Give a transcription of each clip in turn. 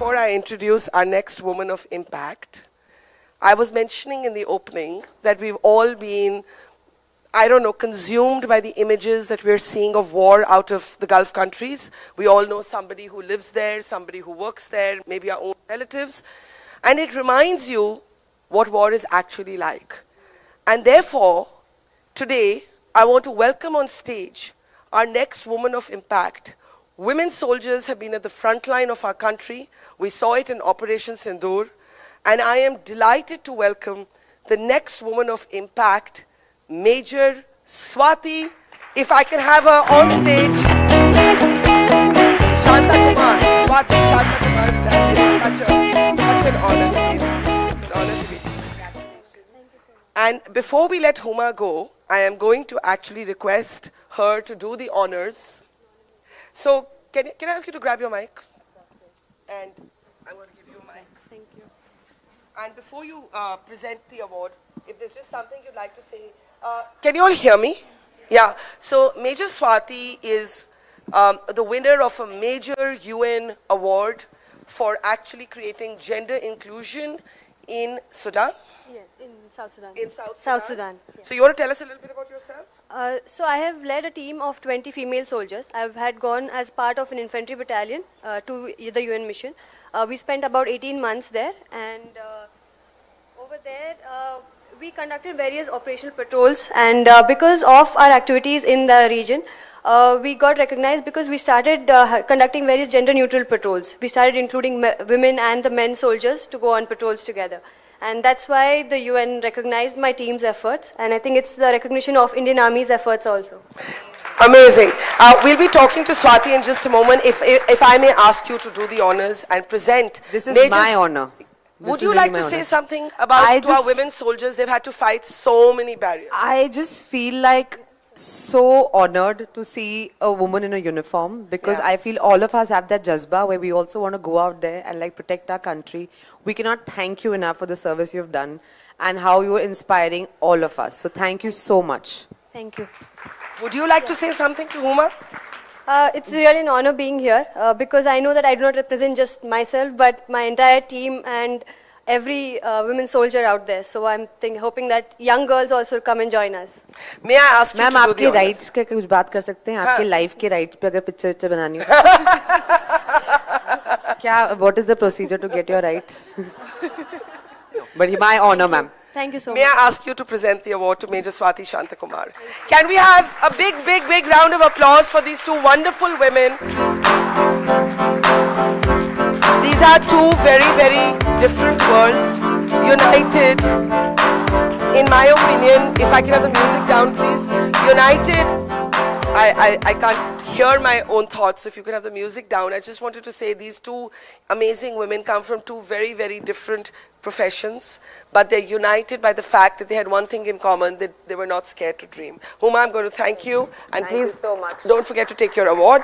before I introduce our next woman of impact, I was mentioning in the opening that we've all been, I don't know, consumed by the images that we're seeing of war out of the Gulf countries. We all know somebody who lives there, somebody who works there, maybe our own relatives. And it reminds you what war is actually like. And therefore, today, I want to welcome on stage our next woman of impact. Women soldiers have been at the front line of our country. We saw it in Operation Sindoor. And I am delighted to welcome the next woman of impact, Major Swati. If I can have her on stage. Shantakumar. Swati Shantakumar. That is such an honor to be. It's an honor to be. And before we let Huma go, I am going to actually request her to do the honors. So can I ask you to grab your mic? And I'm going to give you a mic. Thank you. And before you present the award, if there's just something you'd like to say. Can you all hear me? Yeah. So Major Swati is the winner of a major UN award for actually creating gender inclusion in Sudan. Yes, in South Sudan. In South Sudan. South Sudan. Yes. So you want to tell us a little bit about yourself? So I have led a team of 20 female soldiers. I had gone as part of an infantry battalion to the UN mission. We spent about 18 months there, and over there we conducted various operational patrols, and because of our activities in the region, we got recognized because we started conducting various gender neutral patrols. We started including women and the men soldiers to go on patrols together. And that's why the UN recognized my team's efforts, and I think it's the recognition of Indian Army's efforts also. Amazing. We'll be talking to Swati in just a moment. If I may ask you to do the honors and present. This is my honor. Would you like to say something about our women soldiers? They've had to fight so many barriers. I just feel like so honored to see a woman in a uniform, because I feel all of us have that jazba where we also want to go out there and like protect our country. We cannot thank you enough for the service you've done and how you are inspiring all of us. So thank you so much. Thank you. Would you like to say something to Huma? It's really an honor being here because I know that I do not represent just myself but my entire team and every women soldier out there. So I'm hoping that young girls also come and join us. May I ask you to do the honors? आपके rights के कुछ बात कर सकते हैं? आपके life के rights पे अगर पिक्चर बनानी हो? क्या? What is the procedure to get your rights? But my honor, ma'am. Thank you so much. May I ask you to present the award to Major Swathi Shantakumar? Can we have a big round of applause for these two wonderful women? These are two very different worlds, united, in my opinion. If I can have the music down, please. United, I can't hear my own thoughts. If you could have the music down. I just wanted to say these two amazing women come from two very different professions, but they're united by the fact that they had one thing in common, that they were not scared to dream. Huma, I'm going to thank you. And thank you so much. Don't forget to take your award.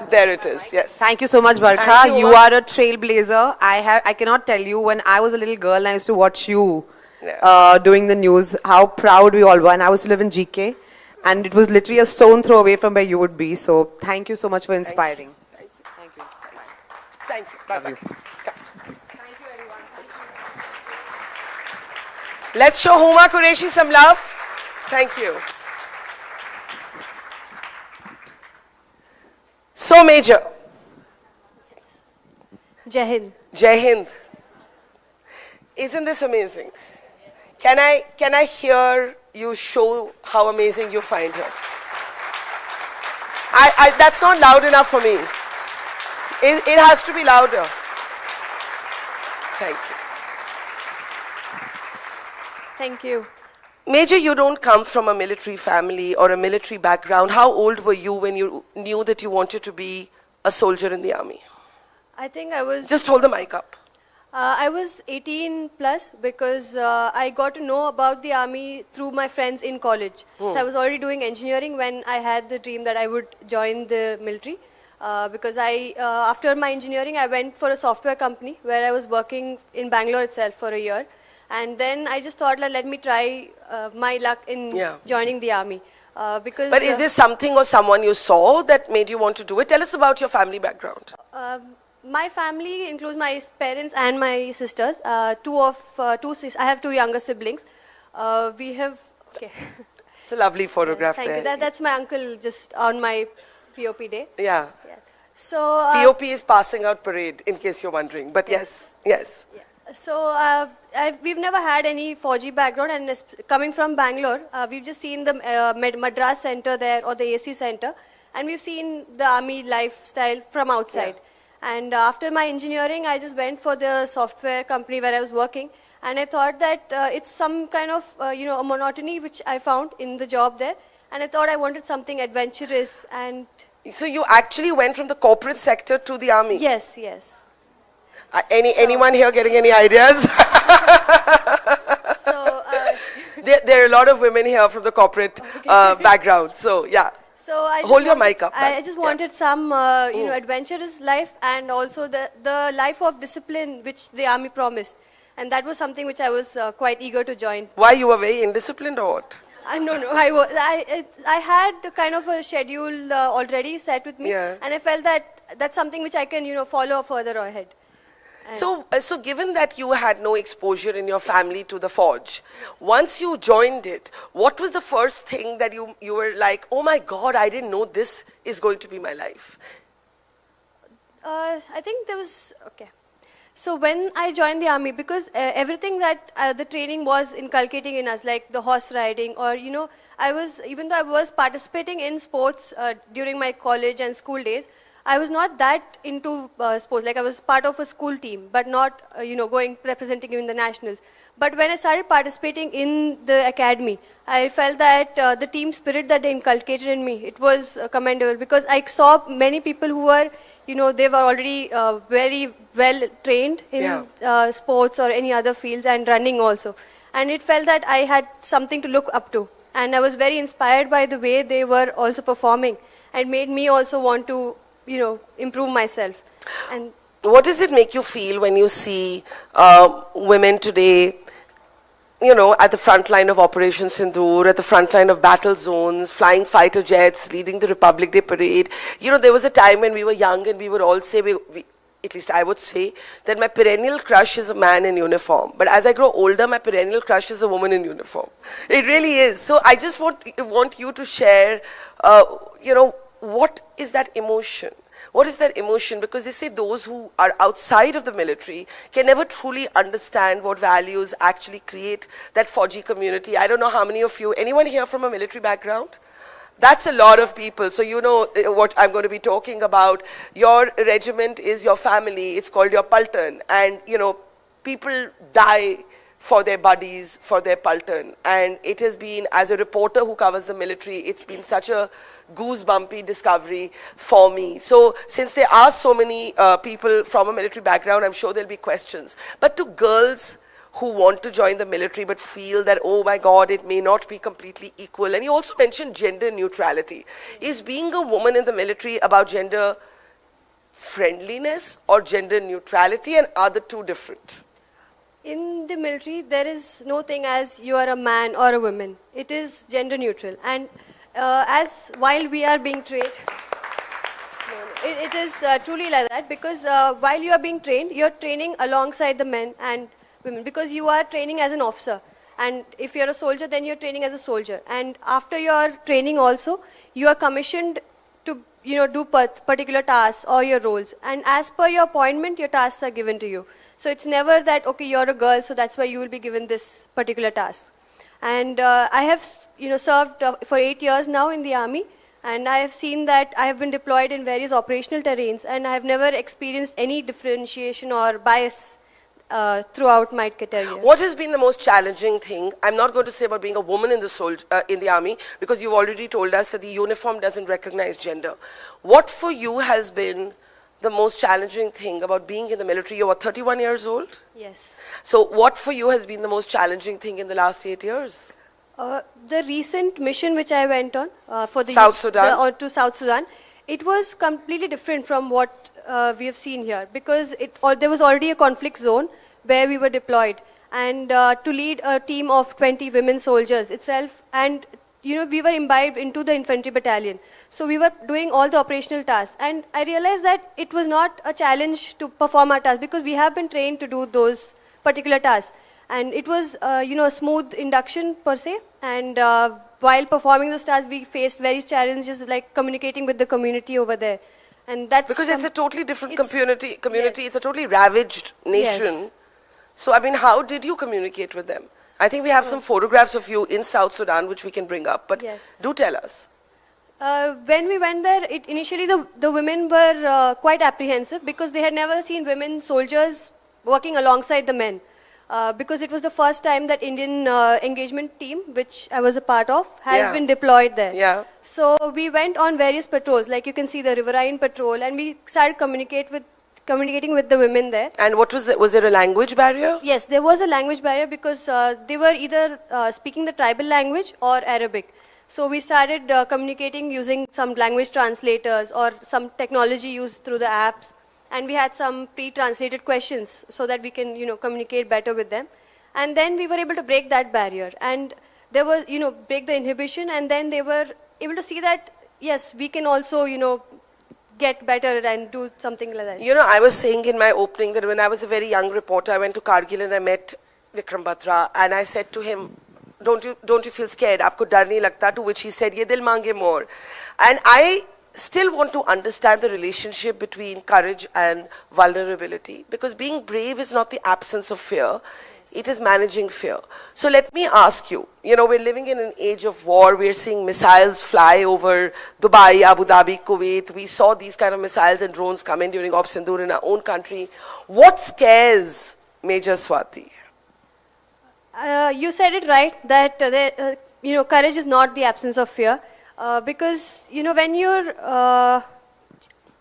There it is, yes. Thank you so much, Barkha. You are a trailblazer. I cannot tell you, when I was a little girl and I used to watch you doing the news, how proud we all were. And I used to live in GK. And it was literally a stone throw away from where you would be. So thank you so much for inspiring. Thank you. Thank you. Bye-bye. Thank you, everyone. Let's show Huma Qureshi some love. Thank you. So, Major. Jai Hind. Jai Hind. Isn't this amazing? Can I hear you show how amazing you find her? That's not loud enough for me. It has to be louder. Thank you. Thank you. Major, you don't come from a military family or a military background. How old were you when you knew that you wanted to be a soldier in the army? I think I was... Just hold the mic up. I was 18 plus because I got to know about the army through my friends in college. So I was already doing engineering when I had the dream that I would join the military. Because after my engineering, I went for a software company where I was working in Bangalore itself for a year. And then I just thought, let me try my luck in joining the army. But is this something or someone you saw that made you want to do it? Tell us about your family background. My family includes my parents and my sisters. I have two younger siblings. We have, okay. It's a lovely photograph Thank there. you. That's my uncle just on my POP day. Yeah. Yeah. So POP is passing out parade, in case you're wondering. But yes. Yeah. So we've never had any 4G background, and coming from Bangalore, we've just seen the Madras Center there or the AC Center, and we've seen the army lifestyle from outside. Yeah. And after my engineering, I just went for the software company where I was working, and I thought that it's some kind of a monotony which I found in the job there, and I thought I wanted something adventurous. And so you actually went from the corporate sector to the army? Yes, yes. Anyone here getting any ideas? So there are a lot of women here from the corporate background. So yeah. So I hold your mic up. I just wanted some adventurous life, and also the life of discipline which the army promised, and that was something which I was quite eager to join. Why, you were very indisciplined or what? No. I had kind of a schedule already set with me, and I felt that that's something which I can follow further ahead. So given that you had no exposure in your family to the forge, once you joined it, what was the first thing that you were like, oh my God, I didn't know this is going to be my life? I think there was, okay. So when I joined the army, because everything that the training was inculcating in us, like the horse riding, or even though I was participating in sports during my college and school days, I was not that into sports. Like I was part of a school team, but not going representing in the nationals. But when I started participating in the academy, I felt that the team spirit that they inculcated in me, it was commendable, because I saw many people who were they were already very well trained in sports or any other fields, and running also. And it felt that I had something to look up to, and I was very inspired by the way they were also performing, and made me also want to improve myself. And what does it make you feel when you see women today, at the front line of Operation Sindoor, at the front line of battle zones, flying fighter jets, leading the Republic Day parade? There was a time when we were young and we would all say, at least I would say, that my perennial crush is a man in uniform. But as I grow older, my perennial crush is a woman in uniform. It really is. So I just want you to share, what is that emotion? What is that emotion? Because they say those who are outside of the military can never truly understand what values actually create that Fauji community. I don't know how many of you, anyone here from a military background? That's a lot of people. So you know what I'm going to be talking about. Your regiment is your family. It's called your Paltan. And, people die for their buddies, for their Paltan. And it has been, as a reporter who covers the military, it's been such a goosebumpy discovery for me. So since there are so many people from a military background, I'm sure there'll be questions. But to girls who want to join the military but feel that, oh my God, it may not be completely equal. And you also mentioned gender neutrality. Is being a woman in the military about gender friendliness or gender neutrality, and are the two different? In the military, there is no thing as you are a man or a woman. It is gender neutral. And while we are being trained, it is truly like that, because while you are being trained, you're training alongside the men and women, because you are training as an officer. And if you're a soldier, then you're training as a soldier. And after your training also, you are commissioned to do particular tasks or your roles. And as per your appointment, your tasks are given to you. So it's never that, okay, you're a girl, so that's why you will be given this particular task. And I have served for 8 years now in the army, and I have seen that I have been deployed in various operational terrains, and I have never experienced any differentiation or bias throughout my career. What has been the most challenging thing? I'm not going to say about being a woman in the army, because you've already told us that the uniform doesn't recognize gender. What for you has been the most challenging thing about being in the military? You were 31 years old? Yes. So what for you has been the most challenging thing in the last 8 years? The recent mission which I went on for the South Sudan? To South Sudan, it was completely different from what we have seen here, because there was already a conflict zone where we were deployed, and to lead a team of 20 women soldiers itself, and we were imbibed into the infantry battalion. So we were doing all the operational tasks. And I realized that it was not a challenge to perform our tasks because we have been trained to do those particular tasks. And it was, a smooth induction per se. And while performing those tasks, we faced various challenges like communicating with the community over there. And that's because it's a totally different community. Yes. It's a totally ravaged nation. Yes. So, I mean, how did you communicate with them? I think we have some photographs of you in South Sudan, which we can bring up. But Yes. do tell us. When we went there, initially the women were quite apprehensive because they had never seen women soldiers working alongside the men. Because it was the first time that Indian engagement team, which I was a part of, has been deployed there. Yeah. So we went on various patrols, like you can see the riverine patrol, and we started communicating with the women there. And what was there a language barrier? Yes, there was a language barrier because they were either speaking the tribal language or Arabic. So we started communicating using some language translators or some technology used through the apps. And we had some pre-translated questions so that we can, communicate better with them. And then we were able to break that barrier. And there was, break the inhibition. And then they were able to see that, yes, we can also, get better and do something like that. I was saying in my opening that when I was a very young reporter, I went to Kargil and I met Vikram Batra. And I said to him, don't you feel scared? Aapko dar nahi lagta? To which he said, ye dil mange more. And I still want to understand the relationship between courage and vulnerability, because being brave is not the absence of fear, it is managing fear. So let me ask you, we're living in an age of war, we're seeing missiles fly over Dubai, Abu Dhabi, Kuwait, we saw these kind of missiles and drones come in during Op Sindoor in our own country. What scares Major Swati? You said it right, that courage is not the absence of fear. Because when you're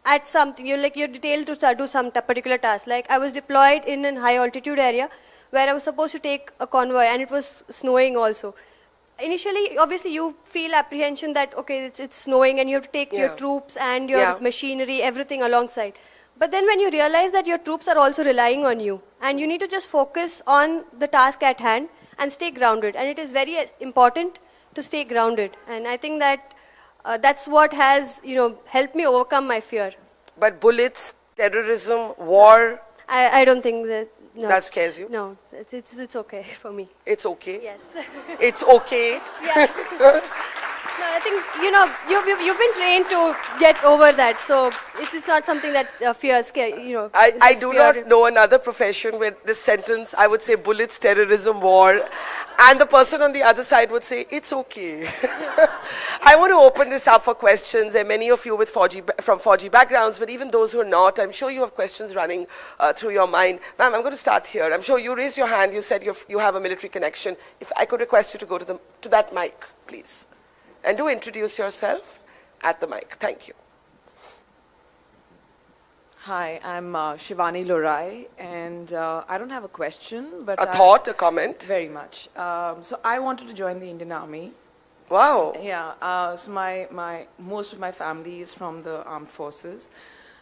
at something, you're detailed to do some particular task. Like I was deployed in a high altitude area where I was supposed to take a convoy, and it was snowing also. Initially, obviously, you feel apprehension that okay, it's snowing, and you have to take your troops and your machinery, everything alongside. But then when you realize that your troops are also relying on you, and you need to just focus on the task at hand and stay grounded, and it is very important to stay grounded. And I think that that's what has, helped me overcome my fear. But bullets, terrorism, war... I don't think that... No, that scares you? No, it's okay for me. It's okay? Yes. It's okay? Yeah. No, I think, you've been trained to get over that. So it's not something that fear, I do not know another profession where this sentence, I would say bullets, terrorism, war, and the person on the other side would say, it's okay. I want to open this up for questions. There are many of you from 4G backgrounds, but even those who are not, I'm sure you have questions running through your mind. Ma'am, I'm going to start here. I'm sure you raised your hand. You said you have a military connection. If I could request you to go to that mic, please. And do introduce yourself at the mic. Thank you. Hi, I'm Shivani Lorai, and I don't have a question, but a thought, a comment? Very much. So I wanted to join the Indian Army. Wow. Yeah. So most of my family is from the armed forces.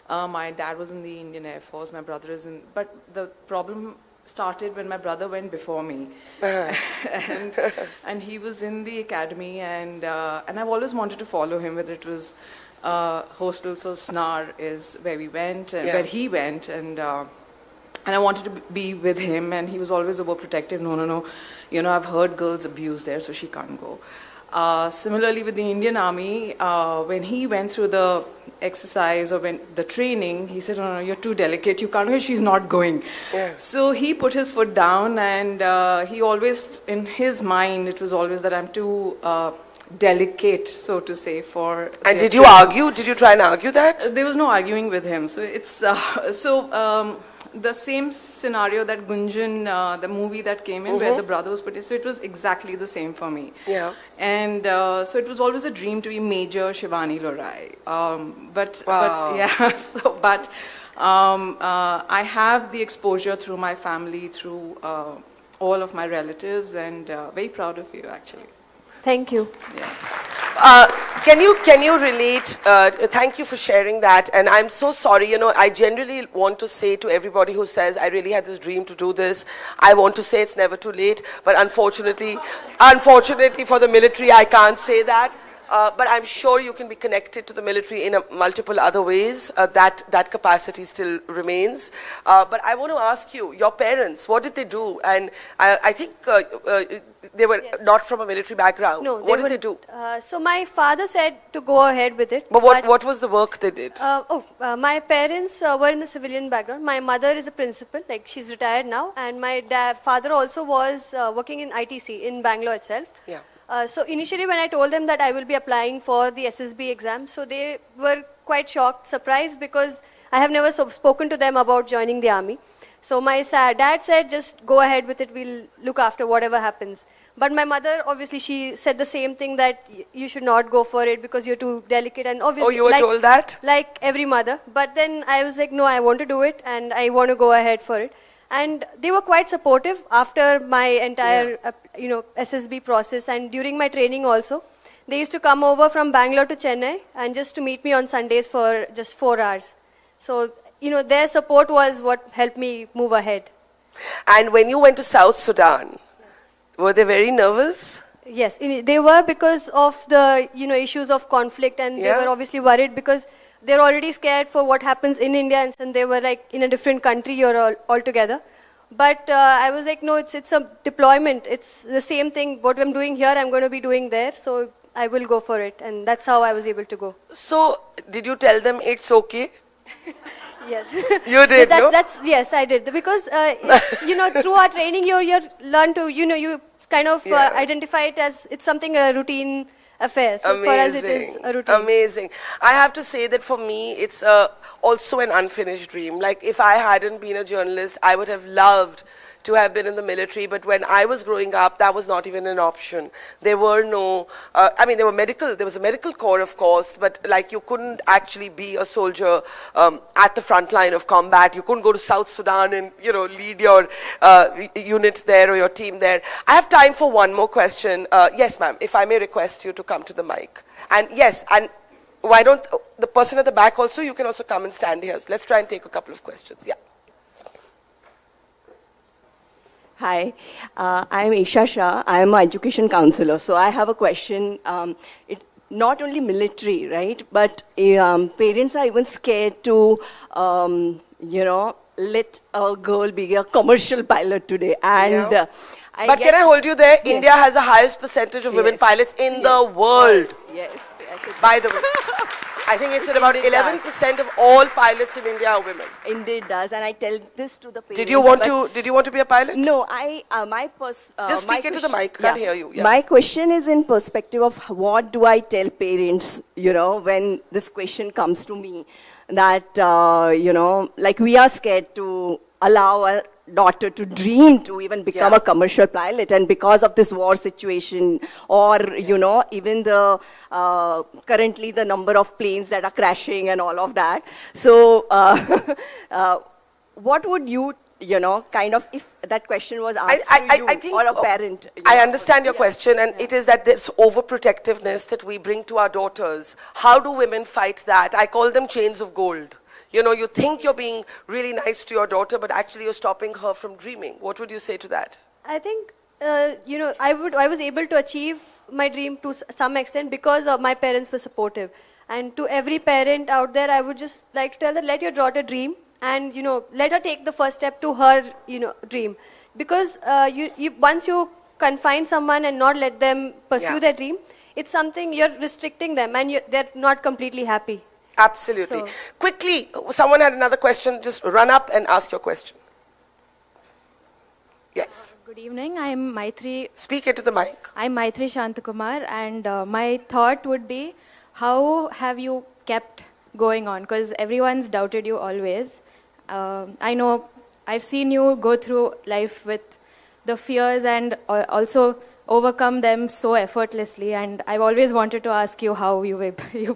My dad was in the Indian Air Force. My brother is in. But the problem started when my brother went before me, and he was in the academy, and I've always wanted to follow him, whether it was hostel, so Snar is where we went, where he went, and I wanted to be with him, and he was always overprotective. No, I've heard girls abuse there, so she can't go. Similarly with the Indian Army, when he went through the exercise or when the training, he said, no, you're too delicate, you can't go, she's not going. Yeah. So he put his foot down, and he always, in his mind, it was always that I'm too delicate, so to say, for... And did you argue? Did you try and argue that? There was no arguing with him. So it's, the same scenario that Gunjan, the movie that came in, where the brother was put in, so it was exactly the same for me. Yeah. And so it was always a dream to be Major Shivani Lorai. But I have the exposure through my family, through all of my relatives, and very proud of you, actually. Thank you. Can you relate? Thank you for sharing that. And I'm so sorry. You know, I generally want to say to everybody who says, I really had this dream to do this, I want to say it's never too late. But unfortunately for the military, I can't say that. But I'm sure you can be connected to the military in multiple other ways. That capacity still remains. But I want to ask you, your parents, what did they do? And I think they were not from a military background. No, what did they do? So my father said to go ahead with it. But what was the work they did? My parents were in the civilian background. My mother is a principal, like she's retired now. And my father also was working in ITC in Bangalore itself. Yeah. So initially when I told them that I will be applying for the SSB exam, so they were quite shocked, surprised, because I have never spoken to them about joining the army. So my dad said, just go ahead with it, we'll look after whatever happens. But my mother, obviously, she said the same thing, that you should not go for it because you're too delicate. And obviously, oh, you were told that? Like every mother. But then I was like, no, I want to do it and I want to go ahead for it. And they were quite supportive after my entire, SSB process, and during my training also. They used to come over from Bangalore to Chennai and just to meet me on Sundays for just 4 hours. So, their support was what helped me move ahead. And when you went to South Sudan, were they very nervous? Yes, they were, because of the, issues of conflict, and they were obviously worried because they're already scared for what happens in India, and they were like, in a different country, you're all together. But I was like, no, it's a deployment. It's the same thing. What I'm doing here, I'm going to be doing there. So I will go for it. And that's how I was able to go. So did you tell them it's okay? Yes. You did, no? Yes, I did. Because, through our training, you learn to, you kind of identify it as it's something, a routine affair. So amazing. For us, it is a routine. Amazing. I have to say that for me, it's also an unfinished dream. Like, if I hadn't been a journalist, I would have loved to have been in the military, but when I was growing up, that was not even an option. There were no, there was a medical corps, of course, but like you couldn't actually be a soldier at the front line of combat. You couldn't go to South Sudan and, lead your unit there or your team there. I have time for one more question. Yes, ma'am, if I may request you to come to the mic. And yes, and why don't the person at the back also, you can also come and stand here. So let's try and take a couple of questions. Yeah. Hi, I'm Isha Shah. I'm an education counselor. So I have a question. Not only military, right? But parents are even scared to, let a girl be a commercial pilot today. And but can I hold you there? Yes. India has the highest percentage of women pilots in the world. Yes. By the way. I think it's at about 11% of all pilots in India are women. Indeed does, and I tell this to the parents. Did you want to be a pilot? No, just speak into the mic. Can't hear you. Yeah. My question is in perspective of what do I tell parents, when this question comes to me, that like we are scared to allow a daughter to dream to even become a commercial pilot, and because of this war situation, or even the currently the number of planes that are crashing and all of that. So what would you kind of, if that question was asked to you, I think, or a parent? I understand your question, and it is that this overprotectiveness that we bring to our daughters. How do women fight that? I call them chains of gold. You think you're being really nice to your daughter, but actually you're stopping her from dreaming. What would you say to that? I think, I was able to achieve my dream to some extent because my parents were supportive. And to every parent out there, I would just like to tell that let your daughter dream, and, let her take the first step to her, dream. Because once you confine someone and not let them pursue their dream, it's something you're restricting them, and they're not completely happy. Absolutely. So, quickly, someone had another question. Just run up and ask your question. Yes. Good evening. I'm Maitri. Speak into the mic. I'm Maitri Shantakumar, and my thought would be, how have you kept going on? Because everyone's doubted you always. I know I've seen you go through life with the fears and also overcome them so effortlessly, and I've always wanted to ask you how you've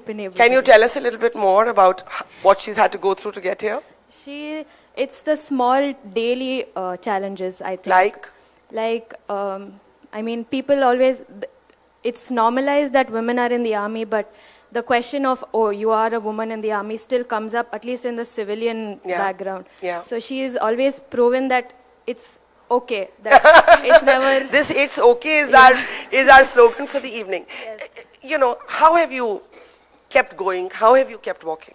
been able to. Can you tell us a little bit more about what she's had to go through to get here? It's the small daily challenges, I think. Like, people always, it's normalized that women are in the army, but the question of, oh, you are a woman in the army still comes up, at least in the civilian background. Yeah. So she has always proven that it's okay. That it's never... This "it's okay" is our slogan for the evening. Yes. You know, how have you kept going? How have you kept walking?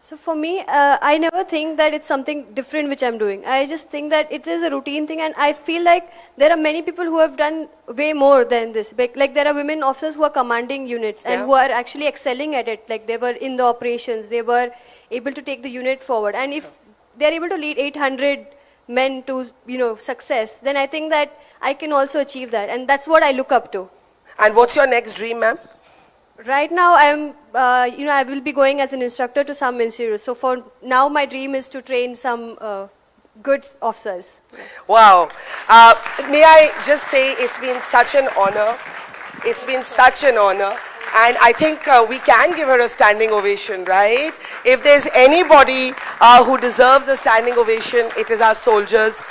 So for me, I never think that it's something different which I'm doing. I just think that it is a routine thing, and I feel like there are many people who have done way more than this. Like there are women officers who are commanding units and who are actually excelling at it. Like they were in the operations, they were able to take the unit forward. And if they're able to lead 800 men to, success, then I think that I can also achieve that. And that's what I look up to. And what's your next dream, ma'am? Right now, I will be going as an instructor to some institutes. So for now, my dream is to train some good officers. Wow. May I just say it's been such an honor. It's been such an honor. And I think we can give her a standing ovation, right? If there's anybody who deserves a standing ovation, it is our soldiers,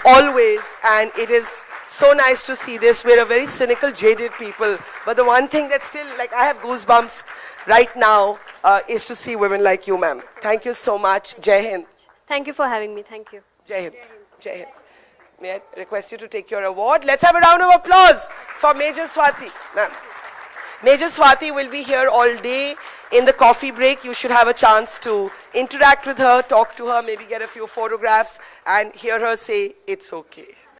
always. And it is so nice to see this. We're a very cynical, jaded people. But the one thing that still, like, I have goosebumps right now is to see women like you, ma'am. Thank you so much. Jai Hind. Thank you for having me. Thank you. Jai Hind. Jai Hind. May I request you to take your award? Let's have a round of applause for Major Swati. Ma'am. Major Swati will be here all day. In the coffee break, you should have a chance to interact with her, talk to her, maybe get a few photographs, and hear her say, "It's okay."